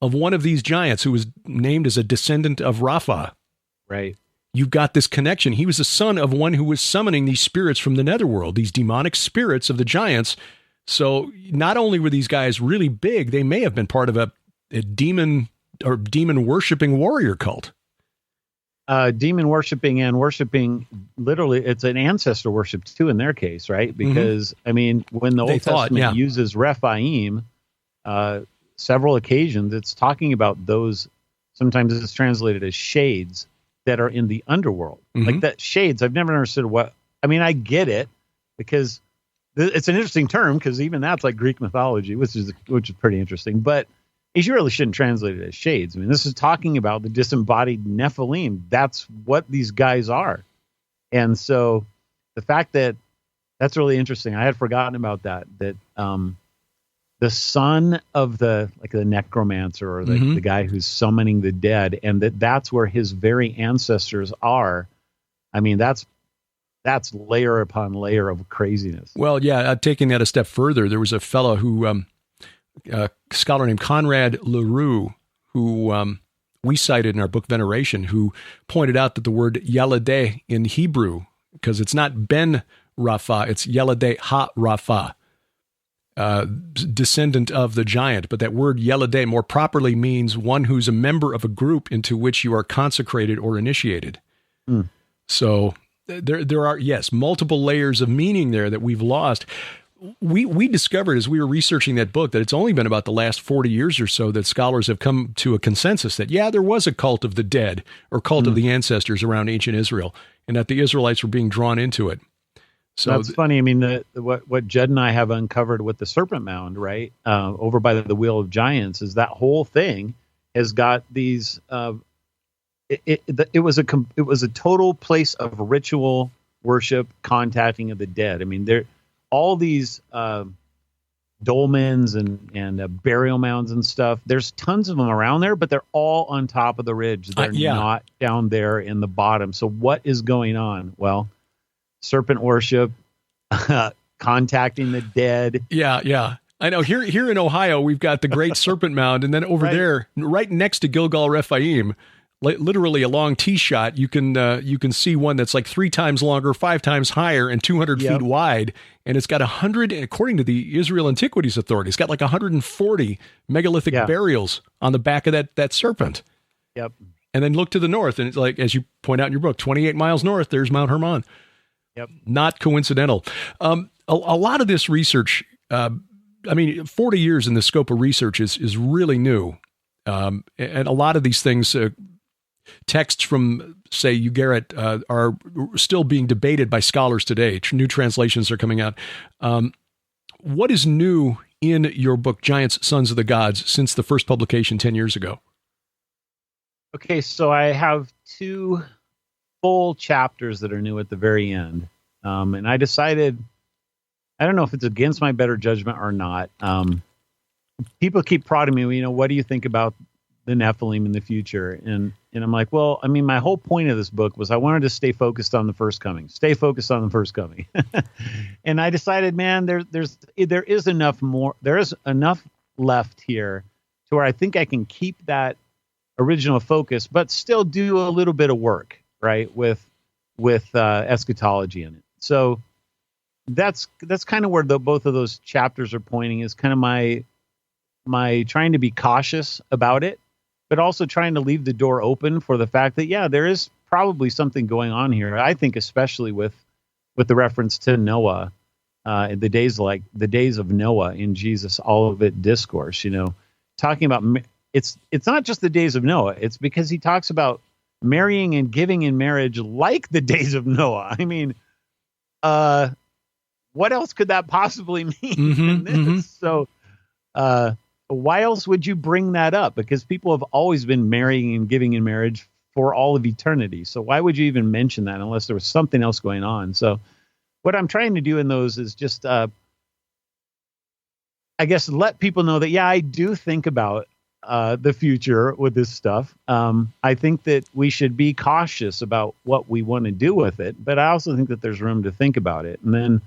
of one of these giants who was named as a descendant of Rapha. Right. You've got this connection. He was the son of one who was summoning these spirits from the netherworld, these demonic spirits of the giants. So not only were these guys really big, they may have been part of a demon or demon-worshipping warrior cult. Demon worshipping and worshipping, literally, it's an ancestor worship too in their case, right? Because, I mean, when the Old Testament uses Rephaim, several occasions, it's talking about those, sometimes it's translated as shades that are in the underworld. Like that shades, I've never understood I get it, because it's an interesting term, because even that's like Greek mythology, which is pretty interesting, but you really shouldn't translate it as shades. I mean, this is talking about the disembodied Nephilim. That's what these guys are. And so the fact that's really interesting. I had forgotten about that the son of the necromancer, or the guy who's summoning the dead, and that's where his very ancestors are. I mean, that's layer upon layer of craziness. Well, yeah, taking that a step further, there was a fellow who, a scholar named Conrad Leroux, who we cited in our book Veneration, who pointed out that the word Yeladeh in Hebrew, because it's not Ben Rapha, it's Yeladeh Ha Rapha, descendant of the giant. But that word Yeladeh more properly means one who's a member of a group into which you are consecrated or initiated. So there are, yes, multiple layers of meaning there that we've lost. We discovered as we were researching that book that it's only been about the last 40 years or so that scholars have come to a consensus that, there was a cult of the dead or cult of the ancestors around ancient Israel. and that the Israelites were being drawn into it. So that's funny. I mean, what Judd and I have uncovered with the Serpent Mound, right, over by the Wheel of Giants, is that whole thing has got these. It was a total place of ritual worship, contacting of the dead. I mean, there all these dolmens and burial mounds and stuff. There's tons of them around there, but they're all on top of the ridge. They're not down there in the bottom. So what is going on? Well, serpent worship, contacting the dead. Yeah. I know. Here in Ohio, we've got the Great Serpent Mound, and then over there, right next to Gilgal Rephaim, literally a long tee shot, you can see one that's like 3 times longer, 5 times higher, and 200 feet wide, and it's got 100, according to the Israel Antiquities Authority, it's got like 140 megalithic burials on the back of that serpent. Yep. And then look to the north, and it's like, as you point out in your book, 28 miles north, there's Mount Hermon. Yep. Not coincidental. A lot of this research, 40 years in the scope of research is really new. And a lot of these things, texts from, say, Ugarit, are still being debated by scholars today. New translations are coming out. What is new in your book, Giants, Sons of the Gods, since the first publication 10 years ago? Okay, so I have 2 full chapters that are new at the very end. And I decided, I don't know if it's against my better judgment or not. People keep prodding me, what do you think about the Nephilim in the future? And I'm like, well, I mean, my whole point of this book was I wanted to stay focused on the first coming. And I decided, man, there is enough left here to where I think I can keep that original focus, but still do a little bit of work, right, with eschatology in it. So that's kind of where both of those chapters are pointing, is kind of my trying to be cautious about it, but also trying to leave the door open for the fact that, there is probably something going on here. I think especially with the reference to Noah, the days of Noah in Jesus Olivet Discourse, talking about, it's not just the days of Noah. It's because he talks about marrying and giving in marriage like the days of Noah. I mean, what else could that possibly mean in this? So, why else would you bring that up? Because people have always been marrying and giving in marriage for all of eternity. So why would you even mention that unless there was something else going on? So what I'm trying to do in those is just, I guess, let people know that, I do think about the future with this stuff. I think that we should be cautious about what we want to do with it, but I also think that there's room to think about it. And then,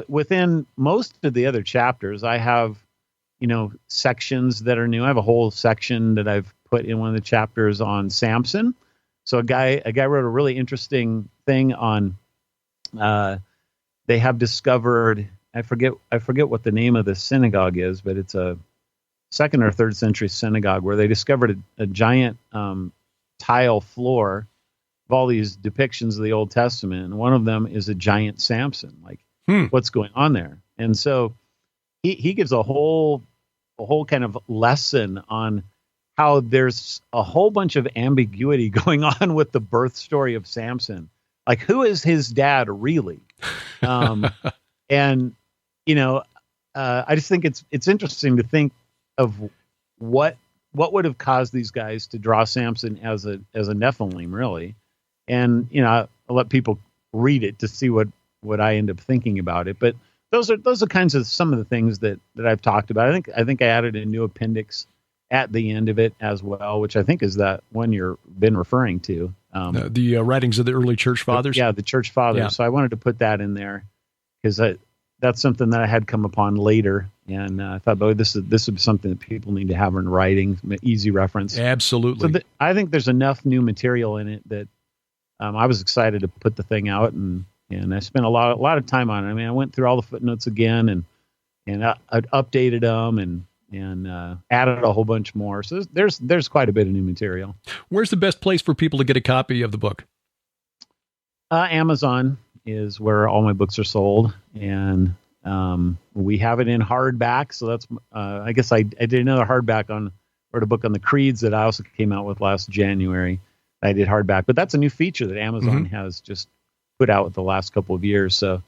within most of the other chapters, I have, sections that are new. I have a whole section that I've put in one of the chapters on Samson. So a guy wrote a really interesting thing on, they have discovered, I forget what the name of the synagogue is, but it's a 2nd or 3rd century synagogue where they discovered a giant tile floor of all these depictions of the Old Testament. And one of them is a giant Samson. Like, what's going on there? And so he gives a whole kind of lesson on how there's a whole bunch of ambiguity going on with the birth story of Samson. Like, who is his dad really? And, I just think it's interesting to think of what would have caused these guys to draw Samson as a Nephilim, really. And, I'll let people read it to see what I end up thinking about it. But those are kinds of some of the things that I've talked about. I think I added a new appendix at the end of it as well, which I think is that one you've been referring to. The writings of the early church fathers? Yeah, the church fathers. Yeah. So I wanted to put that in there because that's something that I had come upon later. And I thought, this would be something that people need to have in writing, easy reference. Absolutely. So I think there's enough new material in it that I was excited to put the thing out, and I spent a lot of time on it. I mean, I went through all the footnotes again, and I updated them and added a whole bunch more. So there's quite a bit of new material. Where's the best place for people to get a copy of the book? Amazon is where all my books are sold, and we have it in hardback. So that's I guess I did another hardback wrote a book on the creeds that I also came out with last January. I did hardback. But that's a new feature that Amazon has just put out with the last couple of years. So I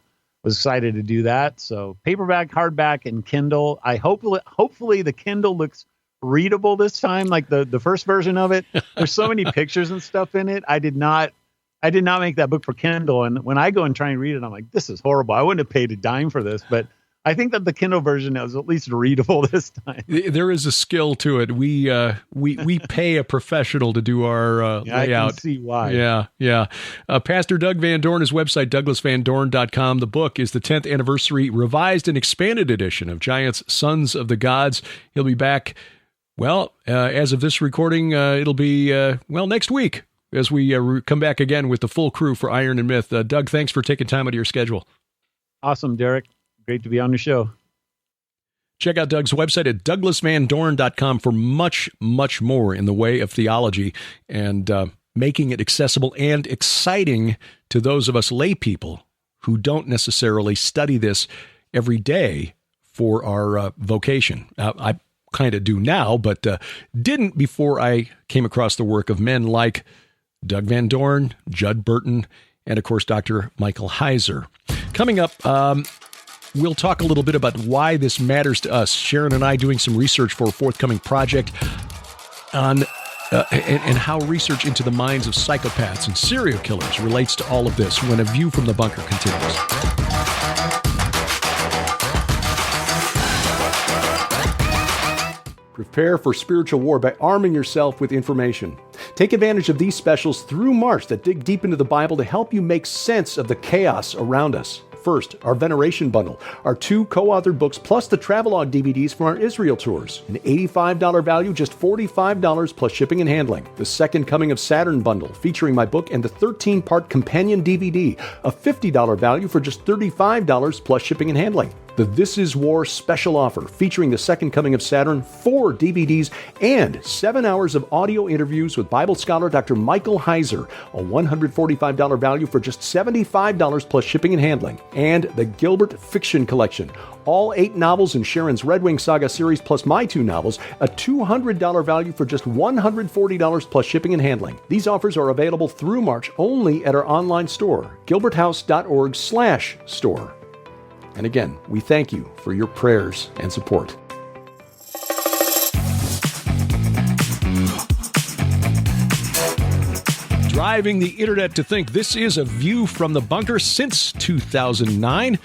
was excited to do that. So paperback, hardback, and Kindle. Hopefully the Kindle looks readable this time, like the first version of it. There's so many pictures and stuff in it. I did not make that book for Kindle. And when I go and try and read it, I'm like, this is horrible. I wouldn't have paid a dime for this, but I think that the Kindle version is at least readable this time. There is a skill to it. We pay a professional to do our layout. I can see why. Yeah. Pastor Doug Van Dorn, his website, douglasvandorn.com. The book is the 10th anniversary revised and expanded edition of Giants, Sons of the Gods. He'll be back, as of this recording, it'll be, next week as we come back again with the full crew for Iron and Myth. Doug, thanks for taking time out of your schedule. Awesome, Derek. Great to be on the show. Check out Doug's website at douglasvandorn.com for much, much more in the way of theology and making it accessible and exciting to those of us lay people who don't necessarily study this every day for our vocation. I kind of do now, but didn't before I came across the work of men like Doug Van Dorn, Judd Burton, and of course, Dr. Michael Heiser. Coming up, we'll talk a little bit about why this matters to us. Sharon and I doing some research for a forthcoming project on and how research into the minds of psychopaths and serial killers relates to all of this when A View from the Bunker continues. Prepare for spiritual war by arming yourself with information. Take advantage of these specials through March that dig deep into the Bible to help you make sense of the chaos around us. First, our Veneration Bundle, our 2 co-authored books plus the travelogue DVDs from our Israel tours. An $85 value, just $45 plus shipping and handling. The Second Coming of Saturn Bundle, featuring my book and the 13-part companion DVD, a $50 value for just $35 plus shipping and handling. The This Is War special offer, featuring the Second Coming of Saturn, 4 DVDs, and 7 hours of audio interviews with Bible scholar Dr. Michael Heiser, a $145 value for just $75 plus shipping and handling. And the Gilbert Fiction Collection, all 8 novels in Sharon's Red Wing Saga series plus my 2 novels, a $200 value for just $140 plus shipping and handling. These offers are available through March only at our online store, gilberthouse.org/store. And again, we thank you for your prayers and support. Driving the internet to think this is A View from the Bunker since 2009.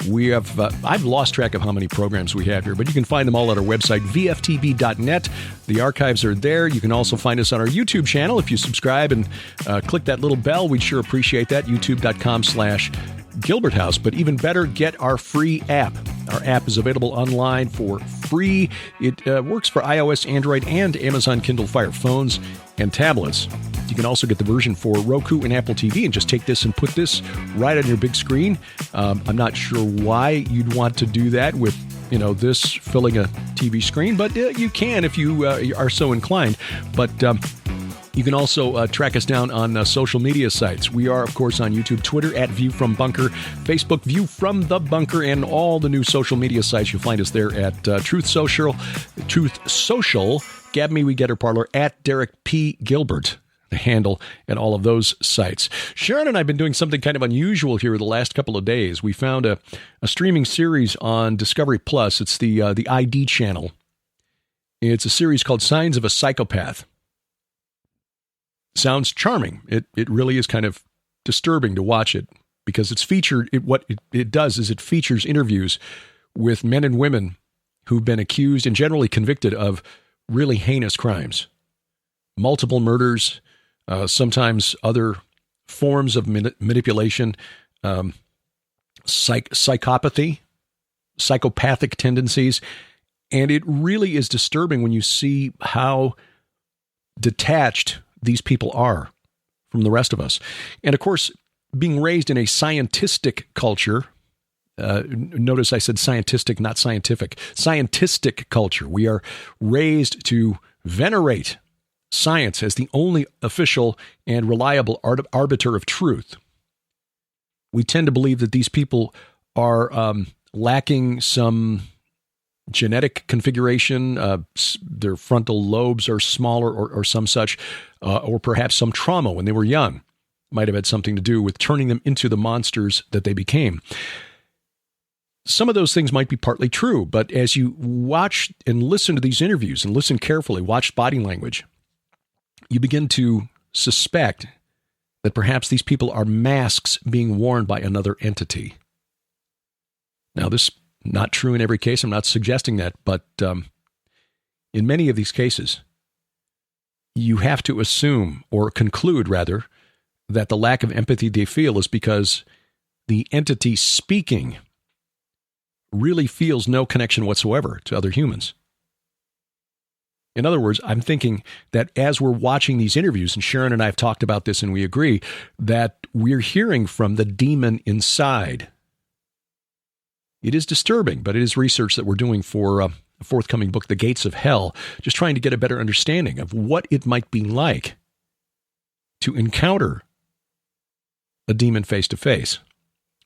We have, I've lost track of how many programs we have here, but you can find them all at our website, VFTB.net. The archives are there. You can also find us on our YouTube channel. If you subscribe and click that little bell, we'd sure appreciate that. YouTube.com/Gilbert House. But even better, get our free app. Our app is available online for free. It works for iOS, Android, and Amazon Kindle Fire phones and tablets. You can also get the version for Roku and Apple TV and just take this and put this right on your big screen. I'm not sure why you'd want to do that with, this filling a TV screen, but you can if you are so inclined. But you can also track us down on social media sites. We are, of course, on YouTube, Twitter at View from Bunker, Facebook View from the Bunker, and all the new social media sites. You'll find us there at Truth Social, Gab Me We Get Her Parlor, at Derek P. Gilbert, the handle, and all of those sites. Sharon and I have been doing something kind of unusual here the last couple of days. We found a streaming series on Discovery Plus. It's the ID channel. It's a series called Signs of a Psychopath. Sounds charming. It really is kind of disturbing to watch it because it's featured. What it does is it features interviews with men and women who've been accused and generally convicted of really heinous crimes, multiple murders, sometimes other forms of manipulation, psychopathy, psychopathic tendencies. And it really is disturbing when you see how detached these people are from the rest of us. And of course, being raised in a scientistic culture, notice I said scientistic, not scientific, scientistic culture. We are raised to venerate science as the only official and reliable arbiter of truth. We tend to believe that these people are lacking some genetic configuration, their frontal lobes are smaller or some such, or perhaps some trauma when they were young might have had something to do with turning them into the monsters that they became. Some of those things might be partly true, but as you watch and listen to these interviews and listen carefully, watch body language, you begin to suspect that perhaps these people are masks being worn by another entity. Now, this is not true in every case. I'm not suggesting that, but in many of these cases, you have to assume, or conclude rather, that the lack of empathy they feel is because the entity speaking really feels no connection whatsoever to other humans. In other words, I'm thinking that as we're watching these interviews, and Sharon and I have talked about this and we agree, that we're hearing from the demon inside. It is disturbing, but it is research that we're doing for a forthcoming book, The Gates of Hell, just trying to get a better understanding of what it might be like to encounter a demon face to face.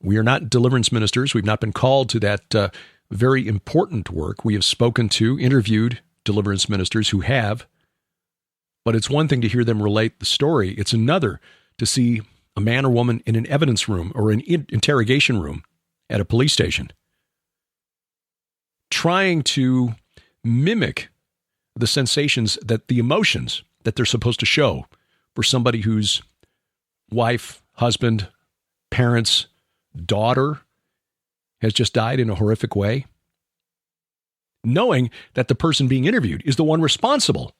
We are not deliverance ministers. We've not been called to that very important work. We have spoken to, interviewed deliverance ministers who have, but it's one thing to hear them relate the story. It's another to see a man or woman in an evidence room or an interrogation room at a police station trying to mimic the sensations, that the emotions that they're supposed to show for somebody whose wife, husband, parents, daughter has just died in a horrific way, knowing that the person being interviewed is the one responsible.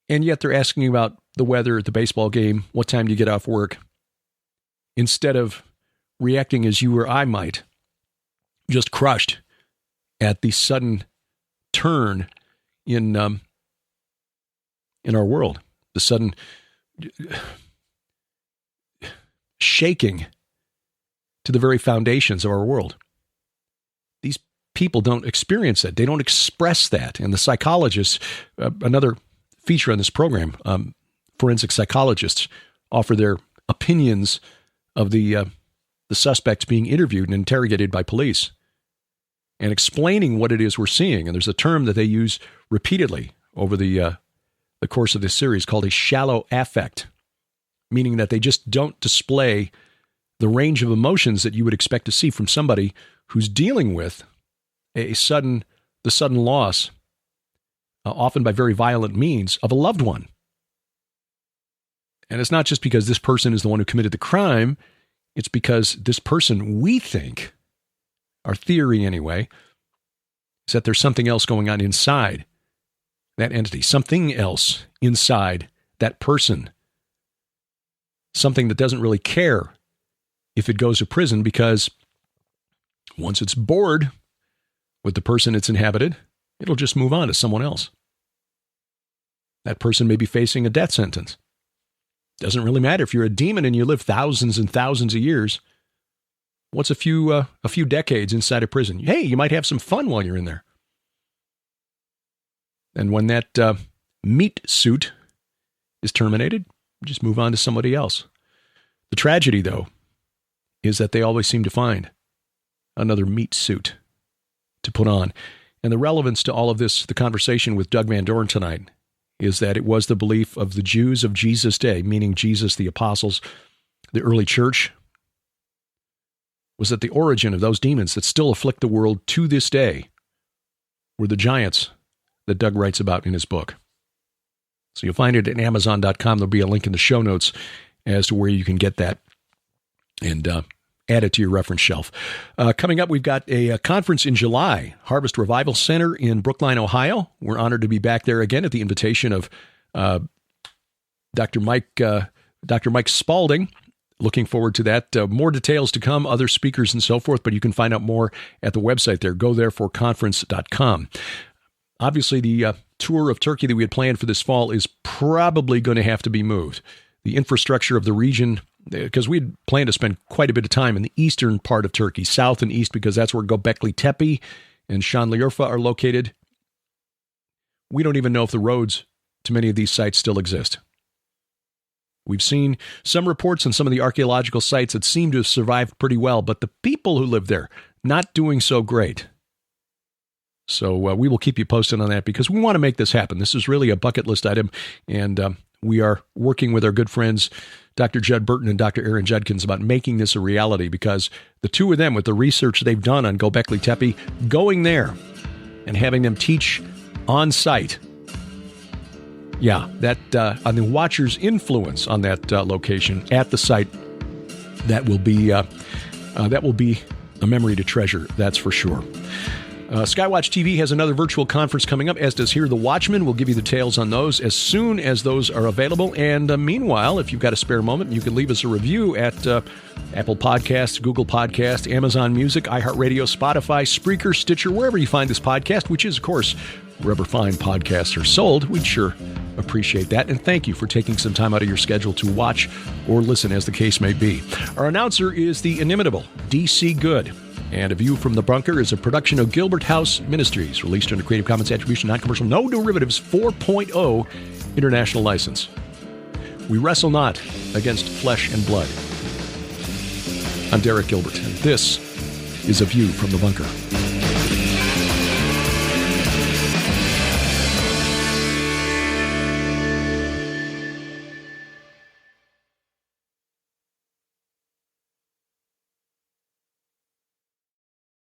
And yet they're asking about the weather at the baseball game, what time do you get off work, instead of reacting as you or I might, just crushed at the sudden turn in our world, the sudden shaking to the very foundations of our world. These people don't experience that. They don't express that. And the psychologists, another feature on this program, forensic psychologists offer their opinions of the suspects being interviewed and interrogated by police and explaining what it is we're seeing. And there's a term that they use repeatedly over the course of this series called a shallow affect, meaning that they just don't display the range of emotions that you would expect to see from somebody who's dealing with the sudden loss, often by very violent means, of a loved one. And it's not just because this person is the one who committed the crime. It's because this person, we think, our theory anyway, is that there's something else going on inside that entity, something else inside that person, something that doesn't really care if it goes to prison, because once it's bored with the person it's inhabited, it'll just move on to someone else. That person may be facing a death sentence. Doesn't really matter if you're a demon and you live thousands and thousands of years. What's a few decades inside a prison? Hey, you might have some fun while you're in there. And when that meat suit is terminated, just move on to somebody else. The tragedy, though, is that they always seem to find another meat suit to put on. And the relevance to all of this, the conversation with Doug Van Dorn tonight, is that it was the belief of the Jews of Jesus' day, meaning Jesus, the apostles, the early church, was that the origin of those demons that still afflict the world to this day were the giants that Doug writes about in his book. So you'll find it at Amazon.com. There'll be a link in the show notes as to where you can get that and add it to your reference shelf. Coming up, we've got a conference in July, Harvest Revival Center in Brookline, Ohio. We're honored to be back there again at the invitation of Dr. Mike Spalding. Looking forward to that. More details to come, other speakers and so forth, but you can find out more at the website there, gothereforconference.com. Obviously, the tour of Turkey that we had planned for this fall is probably going to have to be moved. The infrastructure of the region, because we had planned to spend quite a bit of time in the eastern part of Turkey, south and east, because that's where Göbekli Tepe and Şanlıurfa are located. We don't even know if the roads to many of these sites still exist. We've seen some reports on some of the archaeological sites that seem to have survived pretty well, but the people who live there, not doing so great. So we will keep you posted on that because we want to make this happen. This is really a bucket list item, and we are working with our good friends, Dr. Judd Burton and Dr. Aaron Judkins, about making this a reality because the two of them, with the research they've done on Göbekli Tepe, going there and having them teach on site, that on the watcher's influence on that location at the site, that will be a memory to treasure, that's for sure. Skywatch TV has another virtual conference coming up, as does Hear the Watchman. We'll give you the details on those as soon as those are available. And meanwhile, if you've got a spare moment, you can leave us a review at Apple Podcasts, Google Podcasts, Amazon Music, iHeartRadio, Spotify, Spreaker, Stitcher, wherever you find this podcast, which is, of course, wherever fine podcasts are sold. We'd sure appreciate that. And thank you for taking some time out of your schedule to watch or listen, as the case may be. Our announcer is the inimitable D.C. Good. And A View from the Bunker is a production of Gilbert House Ministries, released under Creative Commons Attribution, Non-Commercial, No Derivatives 4.0 International License. We wrestle not against flesh and blood. I'm Derek Gilbert, and this is A View from the Bunker.